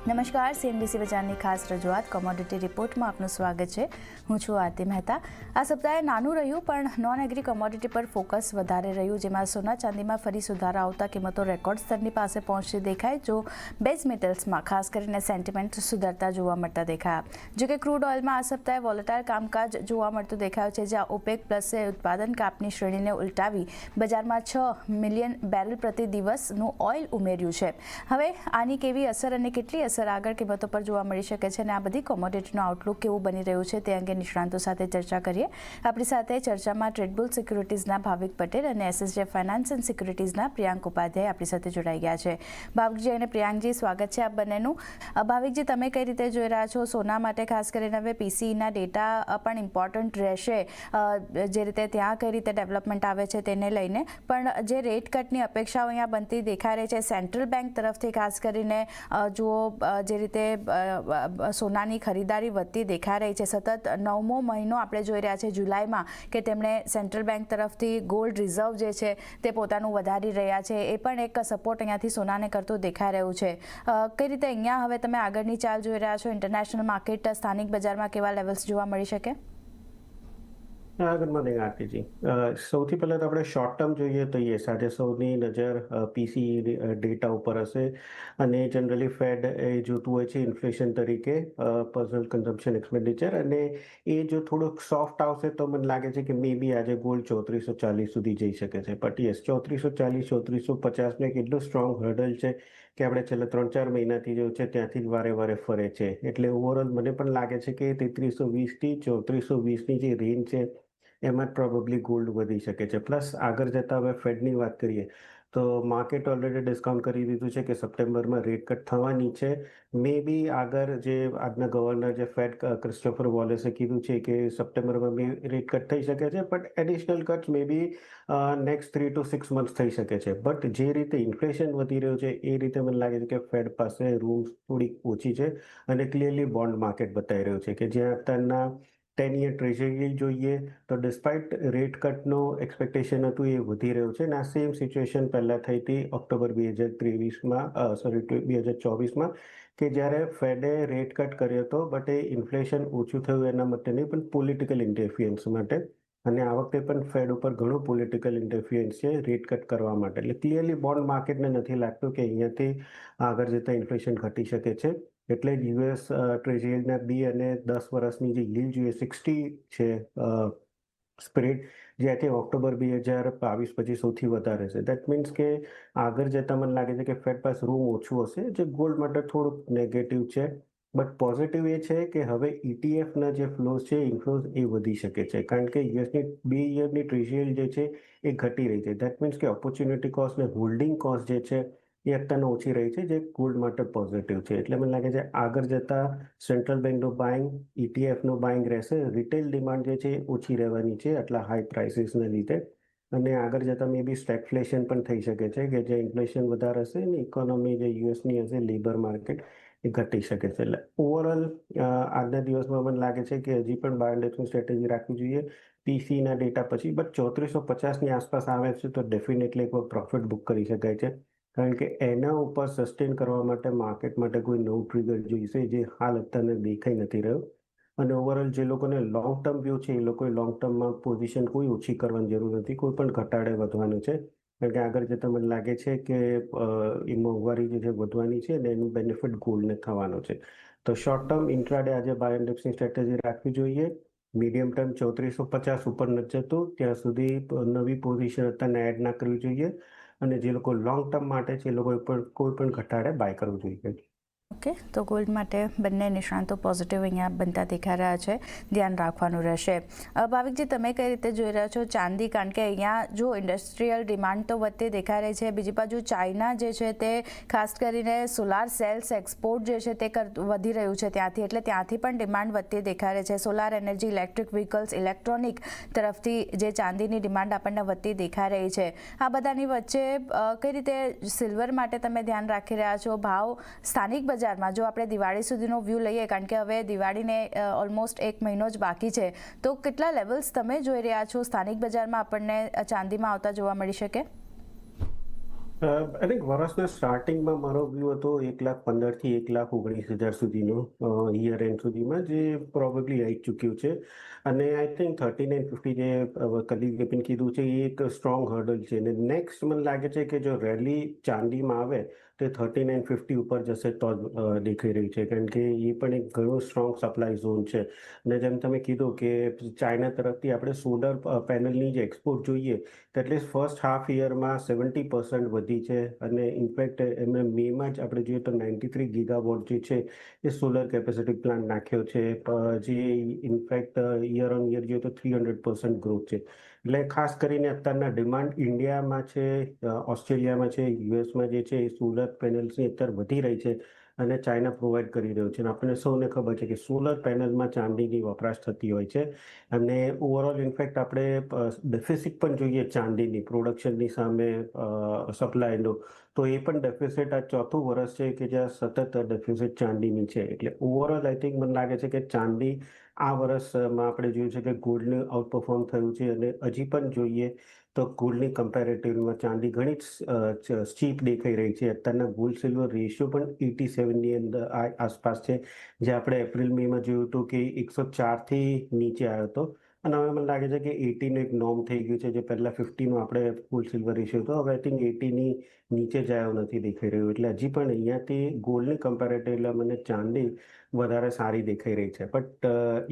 નમસ્કાર, CNBC બજારની ખાસ રજૂઆત કોમોડિટી રિપોર્ટમાં આપનું સ્વાગત છે. હું છું આરતી મહેતા. આ સપ્તાહે નાનું રહ્યું પણ નોન એગ્રી કોમોડિટી પર ફોકસ વધારે રહ્યું, જેમાં સોના ચાંદીમાં ફરી સુધારા આવતા કિંમતો રેકોર્ડ સ્તરની પાસે પહોંચતી દેખાય, જો બેઝ મેટલ્સમાં ખાસ કરીને સેન્ટિમેન્ટ સુધરતા જોવા મળતા દેખાયા. જોકે ક્રૂડ ઓઇલમાં આ સપ્તાહે વોલેટાઇલ કામકાજ જોવા મળતું દેખાયું છે, જ્યાં OPEC પ્લસે ઉત્પાદન કાપની શ્રેણીને ઉલટાવી બજારમાં 6 મિલિયન બેરલ પ્રતિ દિવસનું ઓઇલ ઉમેર્યું છે. હવે આની કેવી અસર અને કેટલી અસર આગળ કિંમતો પર જોવા મળી શકે છે અને આ બધી કોમોડિટીનો આઉટલુક કેવું બની રહ્યું છે તે અંગે નિષ્ણાંતો સાથે ચર્ચા કરીએ. આપણી સાથે ચર્ચામાં ટ્રેડબુલ સિક્યુરિટીઝના ભાવિક પટેલ અને SSJ ફાઇનાન્સ એન્ડ સિક્યુરિટીઝના પ્રિયાંક ઉપાધ્યાય આપણી સાથે જોડાઈ ગયા છે. ભાવિકજી અને પ્રિયાંકજી, સ્વાગત છે આપ બંનેનું. ભાવિકજી, તમે કઈ રીતે જોઈ રહ્યા છો સોના માટે? ખાસ કરીને હવે PCEના ડેટા પણ ઇમ્પોર્ટન્ટ રહેશે, જે રીતે ત્યાં કઈ રીતે ડેવલપમેન્ટ આવે છે તેને લઈને, પણ જે રેટ કટની અપેક્ષાઓ અહીંયા બનતી દેખાઈ રહી છે સેન્ટ્રલ બેંક તરફથી, ખાસ કરીને જુઓ જે રીતે સોનાની ખરીદારી વધતી દેખાઈ રહી છે. સતત 9મો મહિનો આપણે જોઈ રહ્યા છે જુલાઈમાં કે તેમણે સેન્ટ્રલ બેંક તરફથી ગોલ્ડ રિઝર્વ જે છે તે પોતાનું વધારી રહ્યા છે. એ પણ એક સપોર્ટ અહીંયાથી સોનાને કરતું દેખાઈ રહ્યું છે. કઈ રીતે અહીંયા હવે તમે આગળની ચાલ જોઈ રહ્યા છો? ઇન્ટરનેશનલ માર્કેટ, સ્થાનિક બજારમાં કેવા લેવલ્સ જોવા મળી શકે? Good morning Aarti ji. સૌથી પહેલાં તો આપણે શોર્ટ ટર્મ જોઈએ તો યસ, આજે સૌની નજર PCE ડેટા ઉપર હશે અને જનરલી ફેડ એ જોતું હોય છે ઇન્ફ્લેશન તરીકે પર્સનલ કન્ઝમ્પશન એક્સપેન્ડિચર, અને એ જો થોડુંક સોફ્ટ આવશે તો મને લાગે છે કે મે બી આજે ગોલ્ડ 3440 સુધી જઈ શકે છે. બટ યસ, 3440 3450 એક એટલું સ્ટ્રોંગ હર્ડલ છે કે આપણે છેલ્લા 3-4 મહિનાથી જો છે ત્યાંથી જ વારે ફરે છે. એટલે ઓવરઓલ મને પણ લાગે છે કે 3320થી 3420ની જે રેન્જ છે એમાં જ પ્રોબેબલી ગોલ્ડ વધી શકે છે. પ્લસ આગળ જતાં હવે ફેડની વાત કરીએ તો માર્કેટ ઓલરેડી ડિસ્કાઉન્ટ કરી દીધું છે કે સપ્ટેમ્બરમાં રેટ કટ થવાની છે. મે બી આગળ જે આજના ગવર્નર જે ફેડ ક્રિસ્ટોફર વોલેસે કીધું છે કે સપ્ટેમ્બરમાં બી રેટ કટ થઈ શકે છે, but additional cut may be next 3 to 6 months થઈ શકે છે. બટ જે રીતે ઇન્ફ્લેશન વધી રહ્યું છે એ રીતે મને લાગે છે કે ફેડ પાસે રૂમ થોડીક ઓછી છે અને ક્લિયરલી બોન્ડ માર્કેટ બતાવી રહ્યું છે કે જ્યાં અત્યારના 10-year ટ્રેઝરી જોઈએ તો ડિસ્પાઇટ રેટ કટનો એક્સપેક્ટેશન હતું એ વધી રહ્યું છે. અને આ સેમ સિચ્યુએશન પહેલાં થઈ હતી ઓક્ટોબર 2024માં કે જ્યારે ફેડે રેટ કટ કર્યો હતો, બટ એ ઇન્ફ્લેશન ઓછું થયું એના માટે નહીં પણ પોલિટિકલ ઇન્ટરફિયન્સ માટે. અને આ વખતે પણ ફેડ ઉપર ઘણું પોલિટિકલ ઇન્ટરફિયન્સ છે રેટ કટ કરવા માટે. એટલે ક્લિયરલી બોન્ડ માર્કેટને નથી લાગતું કે અહીંયાથી આગળ જતાં ઇન્ફ્લેશન ઘટી શકે છે. એટલે US ટ્રેઝરીના 2 અને 10 વર્ષની જે yield જોઈએ 60 છે સ્પ્રેડ, જે આજે ઓક્ટોબર 2022 પછી સૌથી વધારે છે. દેટ મીન્સ કે આગળ જતાં મને લાગે છે કે ફેડ પાસે રૂમ ઓછું હશે, જે ગોલ્ડ માટે થોડુંક નેગેટિવ છે. બટ પોઝિટિવ એ છે કે હવે ETFના જે ફ્લોઝ છે ઇન્ફ્લોઝ એ વધી શકે છે, કારણ કે યુએસની 2 યરની ટ્રેઝરી જે છે એ ઘટી રહી છે. દેટ મીન્સ કે ઓપોર્ચ્યુનિટી કોસ્ટ ને હોલ્ડિંગ કોસ્ટ જે છે એ અત્યારે ઓછી રહી છે, જે ગોલ્ડ માટે પોઝિટિવ છે. એટલે મને લાગે છે આગળ જતાં સેન્ટ્રલ બેંકનું બાઇંગ, ETFનું બાઇંગ રહેશે. રિટેલ ડિમાન્ડ જે છે એ ઓછી રહેવાની છે આટલા હાઈ પ્રાઇસીસના લીધે. અને આગળ જતાં મે બી સ્ટેગફ્લેશન પણ થઈ શકે છે કે જે ઇન્ફ્લેશન વધારે હશે અને ઇકોનોમી જે યુએસની હશે, લેબર માર્કેટ એ ઘટી શકે છે. એટલે ઓવરઓલ આજના દિવસમાં મને લાગે છે કે હજી પણ બાય એન્ડ એક્સની સ્ટ્રેટેજી રાખવી જોઈએ PCEના ડેટા પછી. બટ 3450ની આસપાસ આવે છે તો ડેફિનેટલી એક પ્રોફિટ બુક કરી શકાય છે, કારણ કે એના ઉપર સસ્ટેન કરવા માટે માર્કેટ માટે કોઈ નવું ટ્રિગર જોઈશે, જે હાલ અત્યારે દેખાઈ નથી રહ્યું. અને ઓવરઓલ જે લોકોને લોંગ ટર્મ વ્યૂ છે એ લોકોએ લોંગ ટર્મમાં પોઝિશન કોઈ ઓછી કરવાની જરૂર નથી, કોઈ પણ ઘટાડે વધવાનું છે. કારણ કે આગળ જતાં મને લાગે છે કે એ મોંઘવારી જે છે વધવાની છે અને એનું બેનિફિટ ગોલ્ડને થવાનો છે. તો શોર્ટ ટર્મ ઇન્ટ્રાડે આજે બાય એન્ડ એક્સની સ્ટ્રેટેજી રાખવી જોઈએ. મીડિયમ ટર્મ 3450 ઉપર નથી જતું ત્યાં સુધી નવી પોઝિશન અત્યારે એડ ના કરવી જોઈએ. અને જે લોકો લોંગ ટર્મ માટે છે એ લોકો કોઈ પણ ઘટાડે બાય કરવું જોઈએ. ઓકે, તો ગોલ્ડ માટે બંને નિષ્ણાંતો પોઝિટિવ અહીંયા બનતા દેખાઈ રહ્યા છે, ધ્યાન રાખવાનું રહેશે. ભાવિકજી, તમે કઈ રીતે જોઈ રહ્યા છો ચાંદી? કારણ કે અહીંયા જો ઇન્ડસ્ટ્રીયલ ડિમાન્ડ તો વધતી દેખાઈ રહી છે, બીજી બાજુ ચાઇના જે છે તે ખાસ કરીને સોલાર સેલ્સ એક્સપોર્ટ જે છે તે વધી રહ્યું છે ત્યાંથી, એટલે ત્યાંથી પણ ડિમાન્ડ વધતી દેખાઈ રહી છે. Solar energy, electric vehicles, electronic તરફથી જે ચાંદીની ડિમાન્ડ આપણને વધતી દેખાઈ રહી છે. આ બધાની વચ્ચે કઈ રીતે સિલ્વર માટે તમે ધ્યાન રાખી રહ્યા છો? ભાવ સ્થાનિક બજારમાં જો આપણે દિવાળી સુધીનો વ્યૂ લઈએ, કારણ કે હવે દિવાળીને ઓલમોસ્ટ 1 મહિનો જ બાકી છે, તો કેટલા લેવલ્સ તમે જોઈ રહ્યા છો સ્થાનિક બજારમાં આપણને ચાંદીમાં આવતા જોવા મળી શકે? આઈ થિંક વર્ષના સ્ટાર્ટિંગમાં મારો વ્યૂ હતો 1,15,000 થી 1,19,000 સુધીનો યર એન્ડ સુધીમાં, જે પ્રોબેબલી આવી ચૂક્યું છે. અને આઈ થિંક 3950 જે કલીગે પણ કીધું છે એ એક સ્ટ્રોંગ હર્ડલ છે. અને નેક્સ્ટ મને લાગે છે કે જો રેલી ચાંદીમાં આવે તો 3950 ઉપર જશે તો જ દેખાઈ રહ્યું છે, કારણ કે એ પણ એક ઘણું સ્ટ્રોંગ સપ્લાય ઝોન છે. અને જેમ તમે કીધું કે ચાઇના તરફથી આપણે સોલર પેનલની જે એક્સપોર્ટ જોઈએ તો એટલીસ્ટ ફર્સ્ટ હાફ યરમાં 70% વધી છે. અને ઇનફેક્ટ એમને મેમાં જ આપણે જોઈએ તો 93 ગીગાવોટ જે છે એ સોલર કેપેસિટી પ્લાન્ટ નાખ્યો છે, જે ઇનફેક્ટ યર ઓન યર જોઈએ તો 300% ગ્રોથ છે. એટલે ખાસ કરીને અત્યારના ડિમાન્ડ ઇન્ડિયામાં છે, ઓસ્ટ્રેલિયામાં છે, યુએસમાં જે છે એ સોલર પેનલ્સની અત્યારે વધી રહી છે. અને ચાઇના પ્રોવાઈડ કરી રહ્યું છે. અને આપણને સૌને ખબર છે કે સોલર પેનલમાં ચાંદીની વપરાશ થતી હોય છે. અને ઓવરઓલ ઇનફેક્ટ આપણે ડેફિસિટ પણ જોઈએ ચાંદીની પ્રોડક્શનની સામે સપ્લાયનો, તો એ પણ ડેફિસિટ આ ચોથું વર્ષ છે કે જ્યાં સતત ડેફિસિટ ચાંદીની છે. એટલે ઓવરઓલ આઈ થિંક મને લાગે છે કે ચાંદી આ વર્ષમાં આપણે જોયું છે કે ગોલ્ડને આઉટ પરફોર્મ થયું છે. અને હજી પણ જોઈએ તો ગોલ્ડની કમ્પેરેટિવમાં ચાંદી ઘણી જ સ્ટીપ દેખાઈ રહી છે. અત્યારના ગોલ્ડ સિલ્વર રેશિયો પણ 87ની અંદર આસપાસ છે, જે આપણે એપ્રિલ મેમાં જોયું હતું કે 104થી નીચે આવ્યો હતો. અને હવે મને લાગે છે કે 80નું એક નોર્મ થઈ ગયું છે, જે પહેલાં 50નું આપણે ગોલ્ડ સિલ્વર રેશિયો હતો, હવે આઈ થિંક 80ની નીચે જ આવ્યો નથી દેખાઈ રહ્યું. એટલે હજી પણ અહીંયાથી ગોલ્ડની કમ્પેરેટિવ મને ચાંદી વધારે સારી દેખાઈ રહી છે. બટ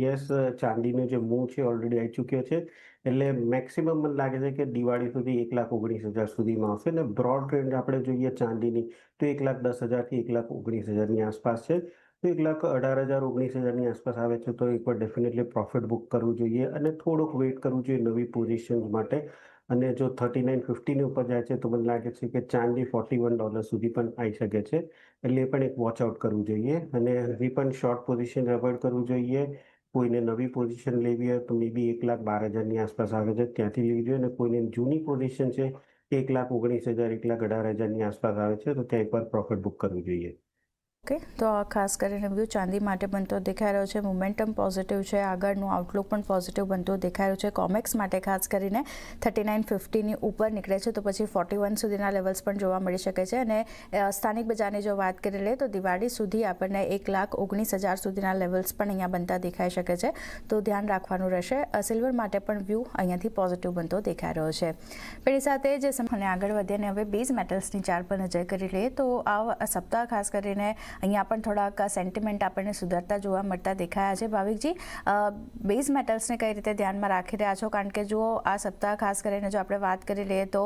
યસ, ચાંદીનો જે મૂવ છે ઓલરેડી આવી ચૂક્યો છે. એટલે મેક્સિમમ મને લાગે છે કે દિવાળી સુધી 1,19,000 સુધીમાં આવશે. અને બ્રોડ રેન્જ આપણે જોઈએ ચાંદીની તો 1,10,000થી 1,19,000ની આસપાસ છે. તો 1,18,000 19,000ની આસપાસ આવે છે તો એકવાર ડેફિનેટલી પ્રોફિટ બુક કરવું જોઈએ અને થોડુંક વેઇટ કરવું જોઈએ નવી પોઝિશન માટે. અને જો 3950ની ઉપર જાય છે તો મને લાગે છે કે ચાંદી $41 સુધી પણ આવી શકે છે. એટલે એ પણ એક વોચ આઉટ કરવું જોઈએ. અને હજી પણ શોર્ટ પોઝિશન એવોઇડ કરવું જોઈએ. કોઈને નવી પોઝિશન લેવી હોય તો મે બી 1,12,000ની આસપાસ આવે છે ત્યાંથી લેવી જોઈએ. અને કોઈને જૂની પોઝિશન છે 1,19,000 1,18,000ની આસપાસ આવે છે તો ત્યાં એકવાર પ્રોફિટ બુક કરવું જોઈએ. ઓકે, તો આ ખાસ કરીને વ્યૂ ચાંદી માટે બનતો દેખાઈ રહ્યો છે. મોમેન્ટમ પોઝિટિવ છે, આગળનું આઉટલુક પણ પોઝિટિવ બનતો દેખાઈ રહ્યો છે. કોમેક્સ માટે ખાસ કરીને 3950ની ઉપર નીકળે છે તો પછી 41 સુધીના લેવલ્સ પણ જોવા મળી શકે છે. અને સ્થાનિક બજારની જો વાત કરી લઈએ તો દિવાળી સુધી આપણને 1,19,000 સુધીના લેવલ્સ પણ અહીંયા બનતા દેખાઈ શકે છે, તો ધ્યાન રાખવાનું રહેશે. સિલ્વર માટે પણ વ્યૂ અહીંયાથી પોઝિટિવ બનતો દેખાઈ રહ્યો છે. પેલી સાથે જે અને આગળ વધીએ અને હવે બેઝ મેટલ્સની ચાર્ટ પર નજર કરી લઈએ તો આ સપ્તાહ ખાસ કરીને અહીંયા પણ થોડાક સેન્ટિમેન્ટ આપણને સુધરતા જોવા મળતા દેખાયા છે. ભાવિકજી, બેઝ મેટલ્સને કઈ રીતે ધ્યાનમાં રાખી રહ્યા છો? કારણ કે જો આ સપ્તાહ ખાસ કરીને જો આપણે વાત કરી લઈએ તો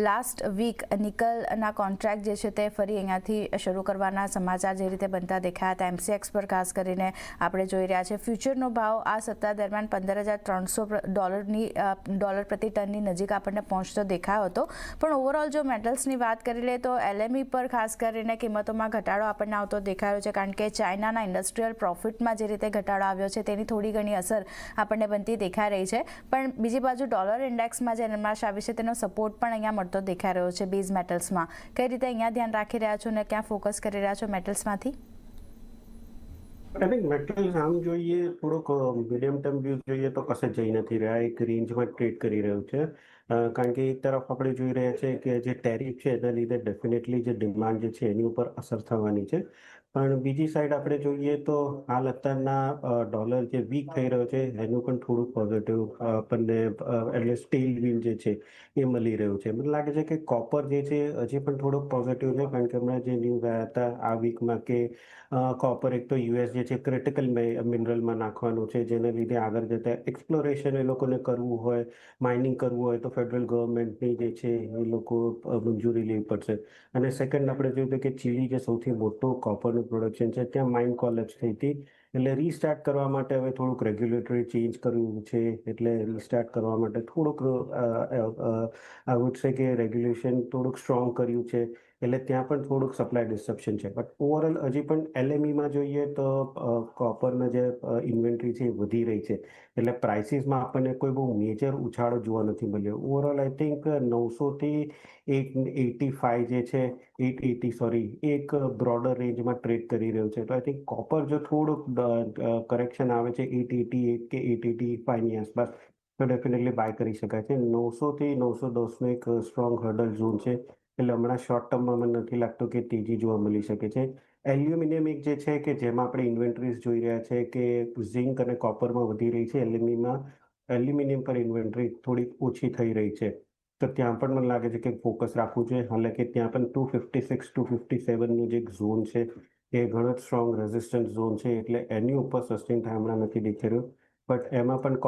લાસ્ટ વીક નિકલના કોન્ટ્રાક્ટ જે છે તે ફરી અહીંયાથી શરૂ કરવાના સમાચાર જે રીતે બનતા દેખાયા હતા. MCX પર ખાસ કરીને આપણે જોઈ રહ્યા છે ફ્યુચરનો ભાવ આ સપ્તાહ દરમિયાન $15,300 પ્રતિ ટનની નજીક આપણને પહોંચતો દેખાયો હતો. પણ ઓવરઓલ જો મેટલ્સની વાત કરી લઈએ તો LME પર ખાસ કરીને કિંમતોમાં ઘટાડો આપણને આવતો દેખાયો છે, કારણ કે ચાઇનાના ઇન્ડસ્ટ્રીયલ પ્રોફિટમાં જે રીતે ઘટાડો આવ્યો છે તેની થોડી ઘણી અસર આપણને બનતી દેખાઈ રહી છે. પણ બીજી બાજુ ડોલર ઇન્ડેક્સમાં જે નરમાશ આવી છે તેનો સપોર્ટ પણ અહીંયા મળતો દેખાઈ રહ્યો છે બેઝ મેટલ્સમાં. કઈ રીતે અહીંયા ધ્યાન રાખી રહ્યા છો અને ક્યાં ફોકસ કરી રહ્યા છો મેટલ્સમાંથી? આઈ થિંક મેટલ્સ આમ જોઈએ થોડુંક મીડિયમ ટર્મ વ્યૂ જોઈએ તો કશે જઈ નથી રહ્યા, એક રેન્જમાં ટ્રેડ કરી રહ્યું છે. કારણ કે એક તરફ આપણે જોઈ રહ્યા છે કે જે ટેરિફ છે એના લીધે ડેફિનેટલી જે ડિમાન્ડ જે છે એની ઉપર અસર થવાની છે. પણ બીજી સાઈડ આપણે જોઈએ તો હાલ અત્યારના ડોલર જે વીક થઈ રહ્યો છે એનું પણ થોડુંક પોઝિટિવ આપણને એટલે સ્ટીલ વ્હીલ જે છે એ મળી રહ્યું છે. મને લાગે છે કે કોપર જે છે હજી પણ થોડુંક પોઝિટિવ છે, કારણ કે હમણાં જે ન્યૂઝ આવ્યા હતા આ વીકમાં કે કોપર એક તો યુએસ જે છે ક્રિટિકલ મિનરલમાં નાખવાનું છે, જેને લીધે આગળ જતા એક્સપ્લોરેશન એ લોકોને કરવું હોય, માઇનિંગ કરવું હોય તો ફેડરલ ગવર્મેન્ટની જે છે એ લોકો મંજૂરી લેવી પડશે. અને સેકન્ડ આપણે જોયું કે ચીલી જે સૌથી મોટું કોપરનું પ્રોડક્શન છે ત્યાં માઇન કોલેપ્સ થઈ હતી. એટલે રીસ્ટાર્ટ કરવા માટે હવે થોડુંક રેગ્યુલેટરી ચેન્જ કરવું છે. એટલે રીસ્ટાર્ટ કરવા માટે થોડુંક આઈ વુડ સે કે રેગ્યુલેશન થોડુંક સ્ટ્રોંગ કર્યું છે. એટલે ત્યાં પણ થોડુંક સપ્લાય ડિસ્ટરપ્શન છે. બટ ઓવરઓલ હજી પણ LMEમાં જોઈએ તો કોપરના જે ઇન્વેન્ટરી છે એ વધી રહી છે. એટલે પ્રાઇસીસમાં આપણને કોઈ બહુ મેજર ઉછાળો જોવા નથી મળ્યો. ઓવરઓલ આઈ થિંક 900થી 885 જે છે 880 સોરી એક બ્રોડર રેન્જમાં ટ્રેડ કરી રહ્યું છે. તો આઈ થિંક કોપર જો થોડુંક કરેક્શન આવે છે 888 કે 885ની આસપાસ તો ડેફિનેટલી બાય કરી શકાય છે. 900થી 910નો એક સ્ટ્રોંગ હર્ડલ ઝોન છે, એટલે હમણાં શોર્ટ ટર્મમાં મને નથી લાગતું કે તેજી જોવા મળી શકે છે. એલ્યુમિનિયમ એક જે છે કે જેમાં આપણે ઇન્વેન્ટરીઝ જોઈ રહ્યા છે કે ઝિંક અને કોપરમાં વધી રહી છે, એલ્યુમિનિયમ પર ઇન્વેન્ટરી થોડીક ઓછી થઈ રહી છે. તો ત્યાં પણ મને લાગે છે કે ફોકસ રાખવું જોઈએ. હાલાકી ત્યાં પણ 256 257નું જે ઝોન છે એ ઘણો જ સ્ટ્રોંગ રેઝિસ્ટન્સ ઝોન છે, એટલે એની ઉપર સસ્ટેન થાય હમણાં નથી દેખાઈ રહ્યું. બટ એમાં પણ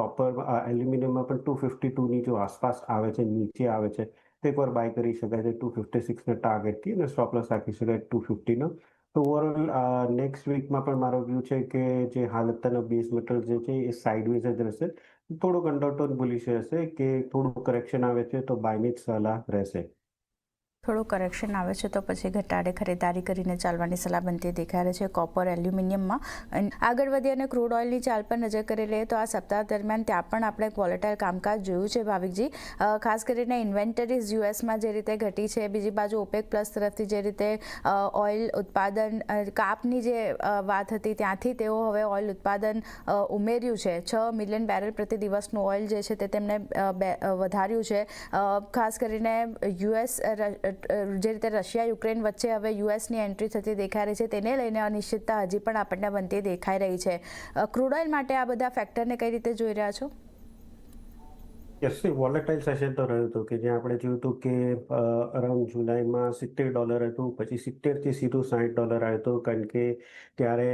એલ્યુમિનિયમમાં પણ 252ની જો આસપાસ આવે છે, નીચે આવે છે, તો એકવાર બાય કરી શકાય છે 256ના ટાર્ગેટથી, અને સ્ટોપ લોસ રાખી શકાય 250નો. તો ઓવરઓલ નેક્સ્ટ વીકમાં પણ મારો વ્યૂ છે કે જે હાલ અત્યારના બેઝ મેટલ જે છે એ સાઇડવેઝ જ રહેશે. થોડુંક અંડરટોન બુલિશ રહેશે કે થોડું કરેક્શન આવે છે તો બાયની જ સલાહ રહેશે. થોડું કરેક્શન આવે છે તો પછી ઘટાડે ખરીદારી કરીને ચાલવાની સલાહ બનતી દેખાઈ રહી છે કોપર એલ્યુમિનિયમમાં. આગળ વધી અને ક્રૂડ ઓઇલની ચાલ પર નજર કરી લઈએ તો આ સપ્તાહ દરમિયાન ત્યાં પણ આપણે વોલેટાઇલ કામકાજ જોયું છે ભાવિકજી. ખાસ કરીને ઇન્વેન્ટરીઝ યુએસમાં જે રીતે ઘટી છે, બીજી બાજુ ઓપેક પ્લસ તરફથી જે રીતે ઓઇલ ઉત્પાદન કાપની જે વાત હતી ત્યાંથી તેઓ હવે ઓઇલ ઉત્પાદન ઉમેર્યું છે. 6 મિલિયન બેરલ પ્રતિ દિવસનું ઓઇલ જે છે તે તેમણે વધાર્યું છે. ખાસ કરીને યુએસ જે રીતે રશિયા યુક્રેન વચ્ચે હવે યુએસની એન્ટ્રી થતી દેખાઈ રહી છે, તેને લઈને અનિશ્ચિતતા હજી પણ આપણને બનતી દેખાઈ રહી છે. ક્રૂડ ઓઇલ માટે આ બધા ફેક્ટરને કઈ રીતે જોઈ રહ્યા છો? યસ, વોલેટાઇલ સેશન તો રહ્યું હતું કે જ્યાં આપણે જોયું હતું કે અરાઉન્ડ જુલાઈમાં $70 હતું, પછી 70થી સીધું $60 આવ્યું હતું, કારણ કે ત્યારે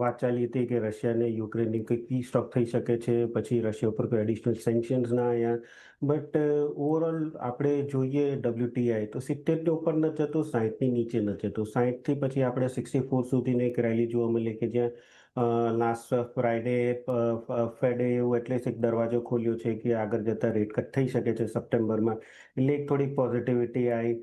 વાત ચાલી હતી કે રશિયા અને યુક્રેનની કંઈક કી સ્ટોક થઈ શકે છે, પછી રશિયા ઉપર કોઈ એડિશનલ સેન્કશન્સ ના આવ્યા. બટ ઓવરઓલ આપણે જોઈએ WTI તો 70ની ઉપર ન જતું, 60ની નીચે ન જતું. 60થી પછી આપણે 64 સુધીની એક રેલી જોવા મળી કે જ્યાં લાસ્ટ ફ્રાઈડે ફેડે એવું એટલીસ્ટ એક દરવાજો ખોલ્યો છે કે આગળ જતા રેટ કટ થઈ શકે છે સપ્ટેમ્બરમાં, એટલે એક થોડીક પોઝિટિવિટી આવી.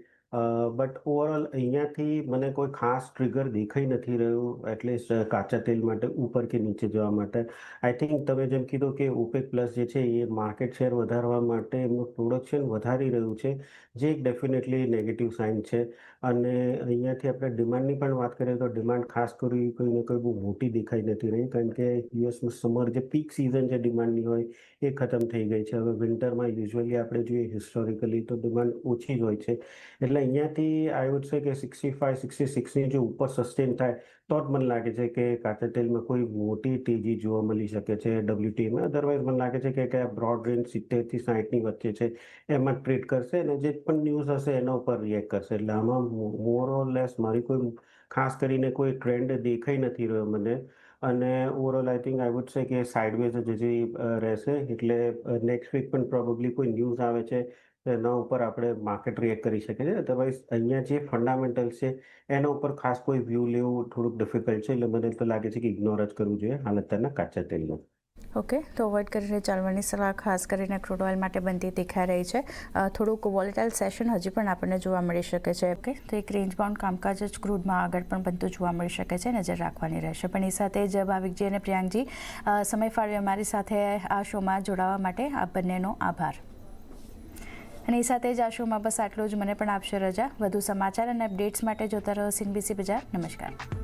બટ ઓવરઓલ અહીંયાથી મને કોઈ ખાસ ટ્રિગર દેખાઈ નથી રહ્યું, એટલીસ્ટ કાચા તેલ માટે ઉપર કે નીચે જવા માટે. આઈ થિંક તમે જેમ કીધું કે ઓપેક પ્લસ જે છે એ માર્કેટ શેર વધારવા માટે એમનું પ્રોડક્શન વધારી રહ્યું છે, જે એક ડેફિનેટલી નેગેટિવ સાઇન છે. અને અહીંયાથી આપણે ડિમાન્ડની પણ વાત કરીએ તો ડિમાન્ડ ખાસ કરી કોઈને કોઈ બહુ મોટી દેખાઈ નથી રહી, કારણ કે યુએસનું સમર જે પીક સિઝન જે ડિમાન્ડની હોય એ ખતમ થઈ ગઈ છે. હવે વિન્ટરમાં યુઝ્યુઅલી આપણે જોઈએ હિસ્ટોરિકલી તો ડિમાન્ડ ઓછી જ હોય છે, એટલે અહીંયાથી આઈ વુડ સે કે 65 66ની જો ઉપર સસ્ટેન થાય તો જ મને લાગે છે કે કાચા તેલમાં કોઈ મોટી તેજી જોવા મળી શકે છે WTIમાં. અધરવાઇઝ મને લાગે છે કે આ બ્રોડ રેન્જ 70થી 60ની વચ્ચે છે એમાં ટ્રેડ કરશે, અને જે પણ ન્યૂઝ હશે એના ઉપર રિએક્ટ કરશે. એટલે આમાં મોર ઓર લેસ મારી કોઈ ખાસ કરીને કોઈ ટ્રેન્ડ દેખાઈ નથી રહ્યો મને. અને overall I think I would say કે સાઇડવેઝ જ હજી રહેશે, એટલે નેક્સ્ટ વીક પણ પ્રોબેબલી કોઈ ન્યૂઝ આવે છે એના ઉપર આપણે માર્કેટ રિએક્ટ કરી શકે છે. અધરવાઇઝ અહીંયા જે ફંડામેન્ટલ છે એના ઉપર ખાસ કોઈ વ્યૂ લેવું થોડુંક ડિફિકલ્ટ છે, એટલે મને તો લાગે છે કે ઇગ્નોર જ કરવું જોઈએ હાલ અત્યારના કાચા તેલનો. ઓકે, તો અવોઇડ કરીને ચાલવાની સલાહ ખાસ કરીને ક્રૂડ ઓઇલ માટે બનતી દેખાઈ રહી છે. થોડુંક વોલેટાઇલ સેશન હજી પણ આપણને જોવા મળી શકે છે. ઓકે, તો એક રેન્જ બાઉન્ડ કામકાજ જ ક્રૂડમાં આગળ પણ બનતું જોવા મળી શકે છે, નજર રાખવાની રહેશે. પણ એ સાથે જ ભાવિકજી અને પ્રિયાંકજી સમય ફાળવી અમારી સાથે આ શોમાં જોડાવા માટે આપ બંનેનો આભાર. અને એ સાથે જ આ શોમાં બસ આટલું જ. મને પણ આપશે રજા. વધુ સમાચાર અને અપડેટ્સ માટે જોતા રહો CNBC બજાર. નમસ્કાર.